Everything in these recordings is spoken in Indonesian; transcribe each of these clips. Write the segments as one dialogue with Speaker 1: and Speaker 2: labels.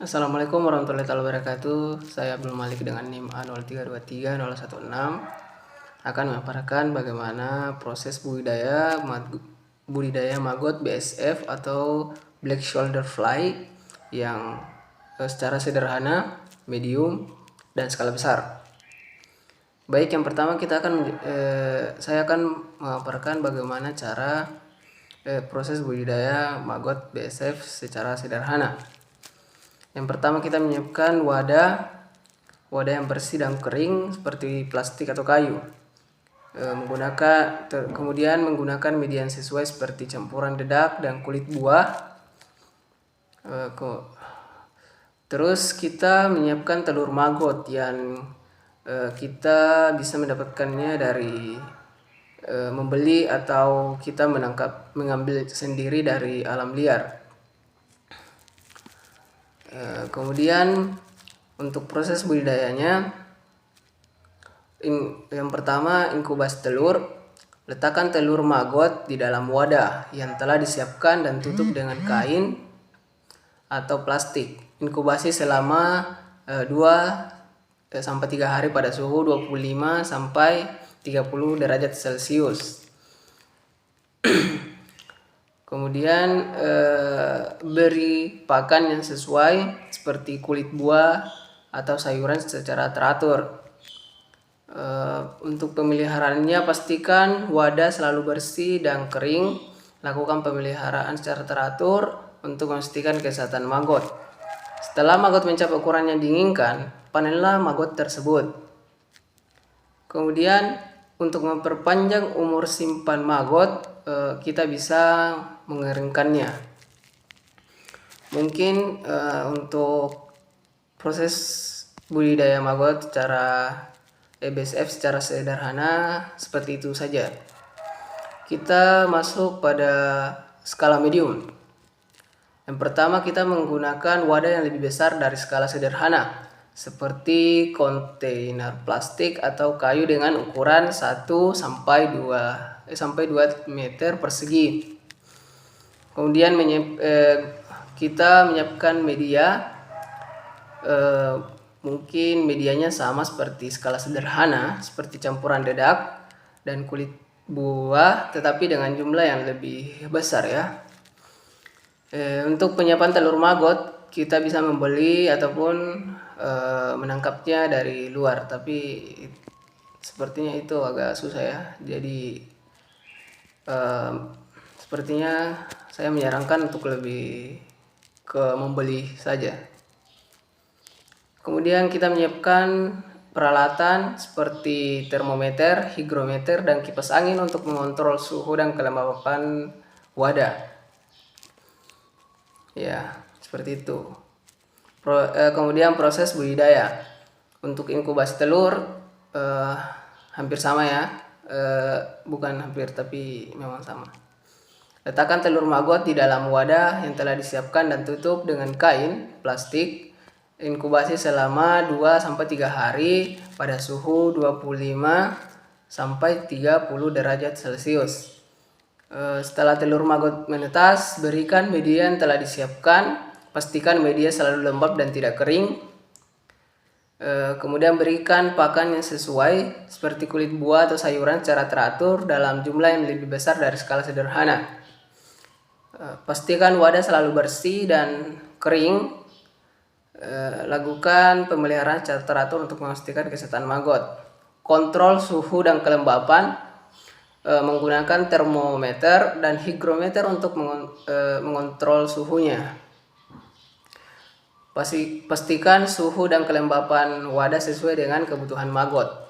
Speaker 1: Assalamualaikum warahmatullahi wabarakatuh. Saya Abdul Malik dengan NIM A0323016 akan memaparkan bagaimana proses budidaya maggot BSF atau Black Shoulder Fly yang secara sederhana, medium, dan skala besar. Baik, yang pertama saya akan memaparkan bagaimana cara proses budidaya maggot BSF secara sederhana. Yang pertama kita menyiapkan wadah yang bersih dan kering seperti plastik atau kayu. Kemudian menggunakan media yang sesuai seperti campuran dedak dan kulit buah. Terus kita menyiapkan telur maggot yang kita bisa mendapatkannya dari membeli atau kita mengambil sendiri dari alam liar. Kemudian untuk proses budidayanya, yang pertama inkubasi telur. Letakkan telur maggot di dalam wadah yang telah disiapkan dan tutup dengan kain atau plastik. Inkubasi selama 2-3 hari pada suhu 25 sampai 30 derajat Celcius. Kemudian beri pakan yang sesuai seperti kulit buah atau sayuran secara teratur. Untuk pemeliharaannya pastikan wadah selalu bersih dan kering. Lakukan pemeliharaan secara teratur untuk memastikan kesehatan maggot. Setelah maggot mencapai ukuran yang diinginkan, panenlah maggot tersebut. Kemudian untuk memperpanjang umur simpan maggot, kita bisa mengeringkannya. Mungkin untuk proses budidaya maggot secara BSF secara sederhana seperti itu saja. Kita masuk pada skala medium. Yang pertama kita menggunakan wadah yang lebih besar dari skala sederhana, seperti kontainer plastik atau kayu dengan ukuran 1 sampai 2 meter persegi. Kemudian kita menyiapkan media, mungkin medianya sama seperti skala sederhana, seperti campuran dedak dan kulit buah, tetapi dengan jumlah yang lebih besar ya. Untuk penyiapan telur maggot, kita bisa membeli ataupun menangkapnya dari luar, tapi sepertinya itu agak susah ya. Jadi sepertinya saya menyarankan untuk lebih ke membeli saja. Kemudian kita menyiapkan peralatan seperti termometer, higrometer, dan kipas angin untuk mengontrol suhu dan kelembapan wadah. Ya, seperti itu. Kemudian proses budidaya. Untuk inkubasi telur hampir sama ya, bukan hampir tapi memang sama. Letakkan telur maggot di dalam wadah yang telah disiapkan dan tutup dengan kain plastik. Inkubasi selama 2-3 hari pada suhu 25 sampai 30 derajat Celcius. Setelah telur maggot menetas, berikan media yang telah disiapkan. Pastikan media selalu lembab dan tidak kering. Kemudian berikan pakan yang sesuai seperti kulit buah atau sayuran secara teratur dalam jumlah yang lebih besar dari skala sederhana. Pastikan wadah selalu bersih dan kering. Lakukan pemeliharaan secara teratur untuk memastikan kesehatan maggot. Kontrol suhu dan kelembapan menggunakan termometer dan higrometer untuk mengontrol suhunya. Pastikan suhu dan kelembapan wadah sesuai dengan kebutuhan maggot.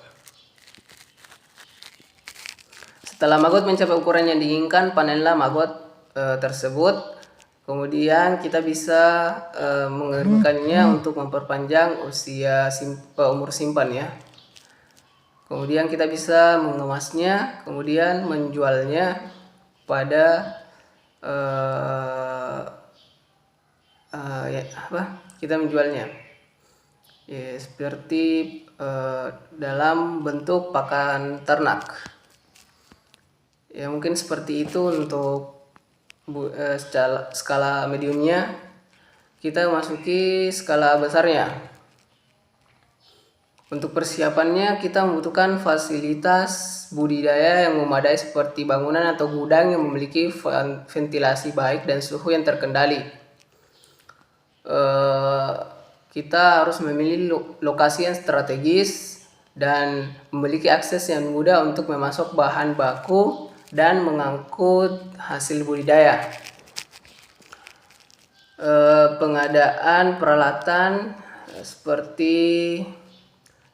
Speaker 1: Setelah maggot mencapai ukuran yang diinginkan, panenlah maggot tersebut. Kemudian kita bisa mengeringkannya untuk memperpanjang umur simpan ya. Kemudian kita bisa mengemasnya, kemudian menjualnya pada kita menjualnya ya, seperti dalam bentuk pakan ternak. Ya mungkin seperti itu untuk skala mediumnya. kita masuki skala besarnya. Untuk persiapannya kita membutuhkan fasilitas budidaya yang memadai seperti bangunan atau gudang yang memiliki ventilasi baik dan suhu yang terkendali. Kita harus memilih lokasi yang strategis dan memiliki akses yang mudah untuk memasok bahan baku dan mengangkut hasil budidaya. Pengadaan peralatan seperti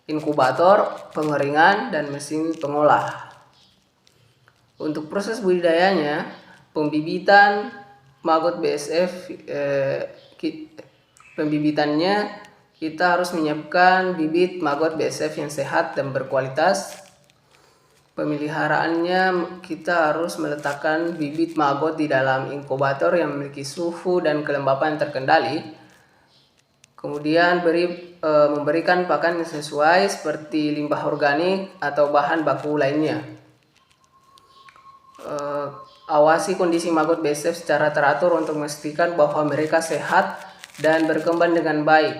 Speaker 1: inkubator, pengeringan, dan mesin pengolah. Untuk proses budidayanya, pembibitan maggot BSF, pembibitannya kita harus menyiapkan bibit maggot BSF yang sehat dan berkualitas. Pemeliharaannya kita harus meletakkan bibit maggot di dalam inkubator yang memiliki suhu dan kelembapan terkendali. Kemudian memberikan pakan yang sesuai seperti limbah organik atau bahan baku lainnya. Awasi kondisi maggot BSF secara teratur untuk memastikan bahwa mereka sehat dan berkembang dengan baik.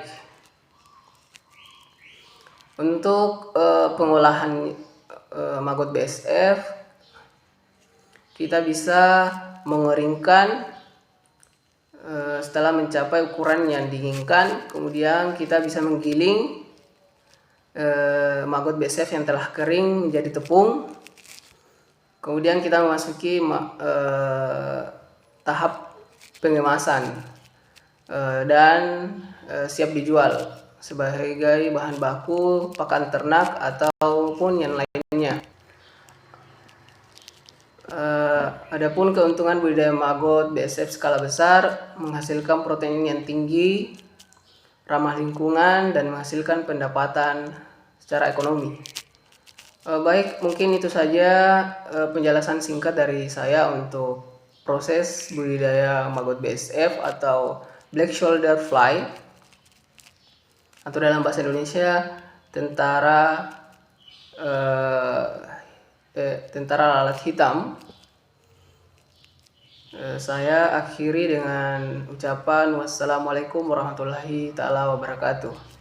Speaker 1: Untuk pengolahan maggot BSF, kita bisa mengeringkan setelah mencapai ukuran yang diinginkan. Kemudian kita bisa menggiling maggot BSF yang telah kering menjadi tepung. Kemudian kita memasuki tahap pengemasan dan siap dijual sebagai bahan baku pakan ternak ataupun yang lainnya. Adapun keuntungan budidaya maggot BSF skala besar menghasilkan protein yang tinggi, ramah lingkungan, dan menghasilkan pendapatan secara ekonomi. Baik, mungkin itu saja penjelasan singkat dari saya untuk proses budidaya maggot BSF atau Black Shoulder Fly, atau dalam bahasa Indonesia tentara lalat hitam. Saya akhiri dengan ucapan wassalamualaikum warahmatullahi taala wabarakatuh.